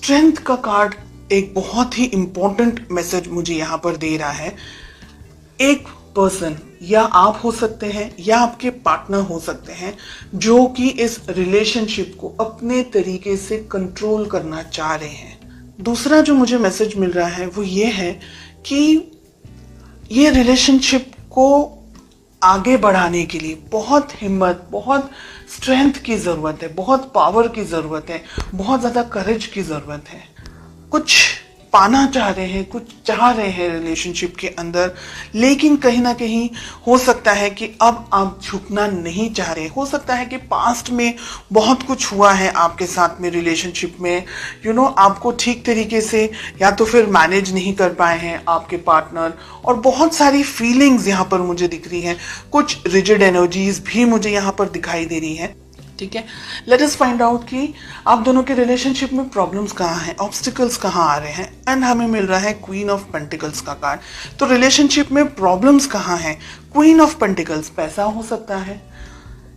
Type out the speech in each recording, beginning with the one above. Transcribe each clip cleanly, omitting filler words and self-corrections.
Strength का card एक बहुत ही इंपॉर्टेंट मैसेज मुझे यहाँ पर दे रहा है। एक पर्सन, या आप हो सकते हैं या आपके पार्टनर हो सकते हैं, जो कि इस रिलेशनशिप को अपने तरीके से कंट्रोल करना चाह रहे हैं। दूसरा जो मुझे मैसेज मिल रहा है वो ये है कि ये रिलेशनशिप को आगे बढ़ाने के लिए बहुत हिम्मत, बहुत स्ट्रेंथ की ज़रूरत है, बहुत पावर की ज़रूरत है, बहुत ज़्यादा करेज की ज़रूरत है। कुछ पाना चाह रहे हैं, कुछ चाह रहे हैं रिलेशनशिप के अंदर, लेकिन कहीं ना कहीं हो सकता है कि अब आप झुकना नहीं चाह रहे। हो सकता है कि पास्ट में बहुत कुछ हुआ है आपके साथ में रिलेशनशिप में, आपको ठीक तरीके से या तो फिर मैनेज नहीं कर पाए हैं आपके पार्टनर, और बहुत सारी फीलिंग्स यहाँ पर मुझे दिख रही हैं। कुछ रिजिड एनर्जीज भी मुझे यहाँ पर दिखाई दे रही है। ठीक है, लेट अस फाइंड आउट कि आप दोनों के रिलेशनशिप में प्रॉब्लम्स कहाँ हैं, ऑब्स्टिकल्स कहाँ आ रहे हैं। एंड हमें मिल रहा है क्वीन ऑफ पेंटिकल्स का कार्ड। तो रिलेशनशिप में प्रॉब्लम्स कहाँ हैं? क्वीन ऑफ पेंटिकल्स, पैसा हो सकता है।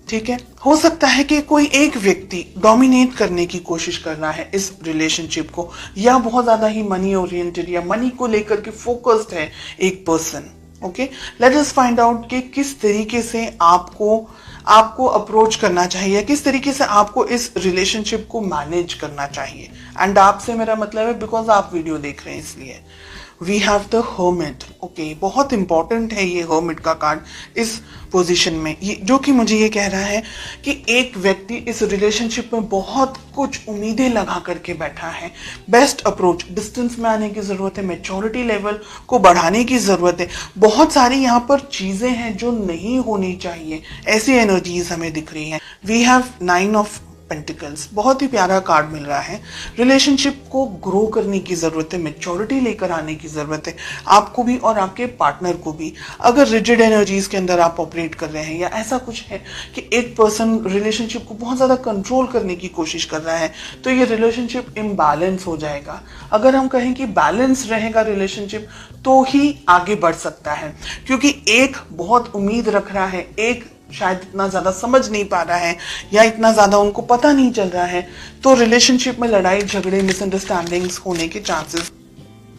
ठीक है, हो सकता है कि कोई एक व्यक्ति डोमिनेट करने की कोशिश कर रहा है इस रिलेशनशिप को, या बहुत ज्यादा ही मनी ओरिएंटेड या मनी को लेकर के फोकस्ड है एक person. Okay, let us find out कि किस तरीके से आपको अप्रोच करना चाहिए, किस तरीके से आपको इस रिलेशनशिप को मैनेज करना चाहिए। एंड आपसे मेरा मतलब है बिकॉज आप वीडियो देख रहे हैं इसलिए। We have the hermit. Okay, बहुत इंपॉर्टेंट है ये हर्मिट का कार्ड इस पोजीशन में, ये जो कि मुझे ये कह रहा है कि एक व्यक्ति इस रिलेशनशिप में बहुत कुछ उम्मीदें लगा करके बैठा है। बेस्ट अप्रोच, डिस्टेंस में आने की जरूरत है, मैच्योरिटी लेवल को बढ़ाने की जरूरत है। बहुत सारी यहाँ पर चीजें हैं जो नहीं होनी चाहिए, ऐसी एनर्जीज हमें दिख रही हैं। वी हैव 9 ऑफ पेंटिकल्स, बहुत ही प्यारा कार्ड मिल रहा है। रिलेशनशिप को ग्रो करने की जरूरत है, मैच्योरिटी लेकर आने की जरूरत है, आपको भी और आपके पार्टनर को भी। अगर रिजिड एनर्जीज के अंदर आप ऑपरेट कर रहे हैं, या ऐसा कुछ है कि एक पर्सन रिलेशनशिप को बहुत ज्यादा कंट्रोल करने की कोशिश कर रहा है, तो ये रिलेशनशिप इम्बैलेंस हो जाएगा। अगर हम कहें कि बैलेंस रहेगा रिलेशनशिप, तो ही आगे बढ़ सकता है। क्योंकि एक बहुत उम्मीद रख रहा है, एक शायद इतना ज्यादा समझ नहीं पा रहा है, या इतना ज्यादा उनको पता नहीं चल रहा है, तो रिलेशनशिप में लड़ाई झगड़े, मिसअंडरस्टैंडिंग्स होने के चांसेस।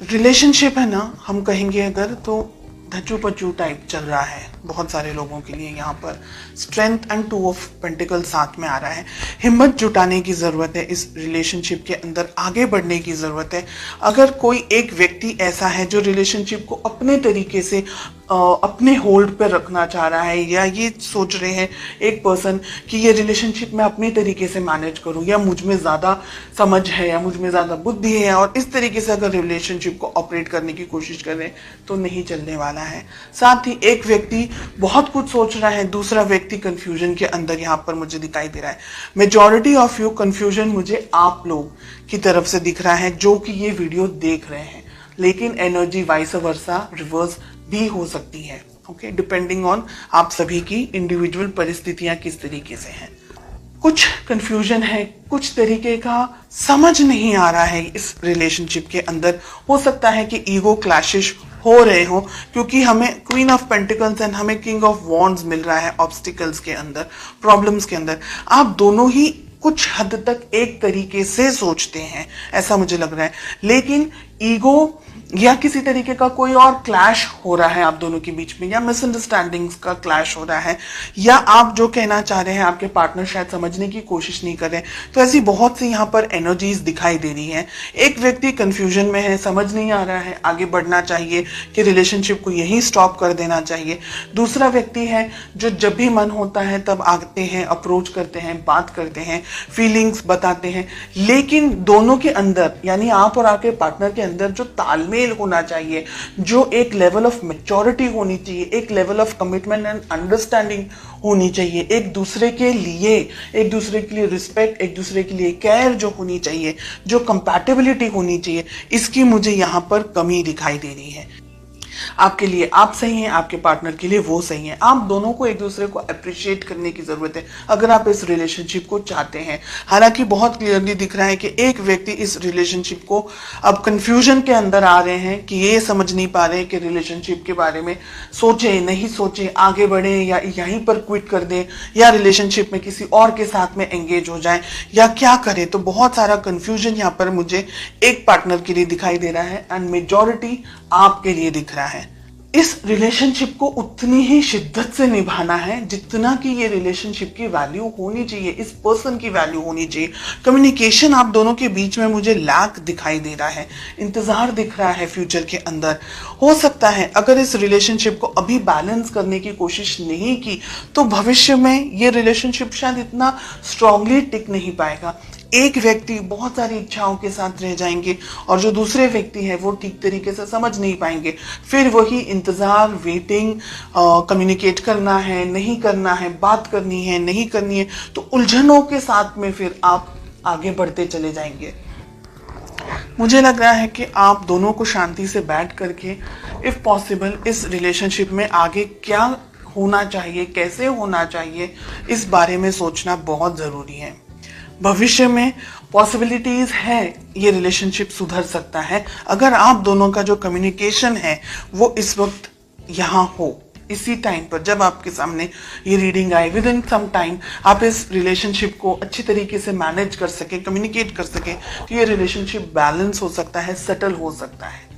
रिलेशनशिप है ना, हम कहेंगे अगर, तो धचू पचू टाइप चल रहा है बहुत सारे लोगों के लिए। यहाँ पर स्ट्रेंथ एंड 2 ऑफ पेंटिकल साथ में आ रहा है। हिम्मत जुटाने की जरूरत है, इस रिलेशनशिप के अंदर आगे बढ़ने की जरूरत है। अगर कोई एक व्यक्ति ऐसा है जो रिलेशनशिप को अपने तरीके से अपने होल्ड पर रखना चाह रहा है, या ये सोच रहे हैं एक पर्सन कि ये रिलेशनशिप मैं अपने तरीके से मैनेज करूं, या मुझ में ज्यादा समझ है, या मुझ में ज्यादा बुद्धि है, और इस तरीके से अगर रिलेशनशिप को ऑपरेट करने की कोशिश करें तो नहीं चलने वाला है। साथ ही एक व्यक्ति बहुत कुछ सोच रहा है, दूसरा व्यक्ति कंफ्यूजन के अंदर यहाँ पर मुझे दिखाई दे रहा है। मेजॉरिटी ऑफ यू कंफ्यूजन मुझे आप लोग की तरफ से दिख रहा है जो कि ये वीडियो देख रहे हैं, लेकिन एनर्जी वाइस वर्सा रिवर्स भी हो सकती है। ओके, डिपेंडिंग ऑन आप सभी की इंडिविजुअल परिस्थितियां किस तरीके से हैं। कुछ कंफ्यूजन है, कुछ तरीके का समझ नहीं आ रहा है इस रिलेशनशिप के अंदर। हो सकता है कि ईगो क्लैशेस हो रहे हो, क्योंकि हमें क्वीन ऑफ पेंटिकल्स एंड हमें किंग ऑफ वॉन्ड्स मिल रहा है ऑब्स्टिकल्स के अंदर, प्रॉब्लम्स के अंदर। आप दोनों ही कुछ हद तक एक तरीके से सोचते हैं, ऐसा मुझे लग रहा है, लेकिन ईगो या किसी तरीके का कोई और क्लैश हो रहा है आप दोनों के बीच में, या मिसअंडरस्टैंडिंग्स का क्लैश हो रहा है, या आप जो कहना चाह रहे हैं आपके पार्टनर शायद समझने की कोशिश नहीं कर रहे। तो ऐसी बहुत सी यहाँ पर एनर्जीज दिखाई दे रही हैं। एक व्यक्ति कंफ्यूजन में है, समझ नहीं आ रहा है आगे बढ़ना चाहिए कि रिलेशनशिप को यहीं स्टॉप कर देना चाहिए। दूसरा व्यक्ति है जो जब भी मन होता है तब आते हैं, अप्रोच करते हैं, बात करते हैं, फीलिंग्स बताते हैं, लेकिन दोनों के अंदर, यानी आप और आपके पार्टनर के अंदर जो तालमेल होना चाहिए, जो एक लेवल ऑफ मैच्योरिटी होनी चाहिए, एक level of commitment and understanding होनी चाहिए, एक दूसरे के लिए रिस्पेक्ट, एक दूसरे के लिए केयर जो होनी चाहिए, जो कंपैटिबिलिटी होनी चाहिए, इसकी मुझे यहाँ पर कमी दिखाई दे रही है। आपके लिए आप सही हैं, आपके पार्टनर के लिए वो सही है। आप दोनों को एक दूसरे को अप्रिशिएट करने की जरूरत है अगर आप इस रिलेशनशिप को चाहते हैं। हालांकि बहुत क्लियरली दिख रहा है कि एक व्यक्ति इस रिलेशनशिप को अब कंफ्यूजन के अंदर आ रहे हैं कि ये समझ नहीं पा रहे कि रिलेशनशिप के बारे में सोचे नहीं सोचे, आगे बढ़े या यहीं पर क्विट कर दें या रिलेशनशिप में किसी और के साथ में एंगेज हो जाए या क्या करें। तो बहुत सारा कंफ्यूजन यहाँ पर मुझे एक पार्टनर के लिए दिखाई दे रहा है एंड मेजॉरिटी आपके लिए दिख रहा है। इस रिलेशनशिप को उतनी ही शिद्दत से निभाना है जितना कि ये रिलेशनशिप की वैल्यू होनी चाहिए, इस पर्सन की वैल्यू होनी चाहिए। कम्युनिकेशन आप दोनों के बीच में मुझे लैक दिखाई दे रहा है, इंतजार दिख रहा है फ्यूचर के अंदर। हो सकता है अगर इस रिलेशनशिप को अभी बैलेंस करने की कोशिश नहीं की तो भविष्य में ये रिलेशनशिप शायद इतना स्ट्रांगली टिक नहीं पाएगा। एक व्यक्ति बहुत सारी इच्छाओं के साथ रह जाएंगे और जो दूसरे व्यक्ति है वो ठीक तरीके से समझ नहीं पाएंगे। फिर वही इंतजार, वेटिंग, कम्युनिकेट करना है नहीं करना है, बात करनी है नहीं करनी है, तो उलझनों के साथ में फिर आप आगे बढ़ते चले जाएंगे। मुझे लग रहा है कि आप दोनों को शांति से बैठ करके इफ पॉसिबल इस रिलेशनशिप में आगे क्या होना चाहिए, कैसे होना चाहिए, इस बारे में सोचना बहुत जरूरी है। भविष्य में पॉसिबिलिटीज है ये रिलेशनशिप सुधर सकता है अगर आप दोनों का जो कम्युनिकेशन है वो इस वक्त यहाँ हो। इसी टाइम पर जब आपके सामने ये रीडिंग आए, विद इन सम टाइम आप इस रिलेशनशिप को अच्छी तरीके से मैनेज कर सके, कम्युनिकेट कर सके, तो ये रिलेशनशिप बैलेंस हो सकता है, सेटल हो सकता है।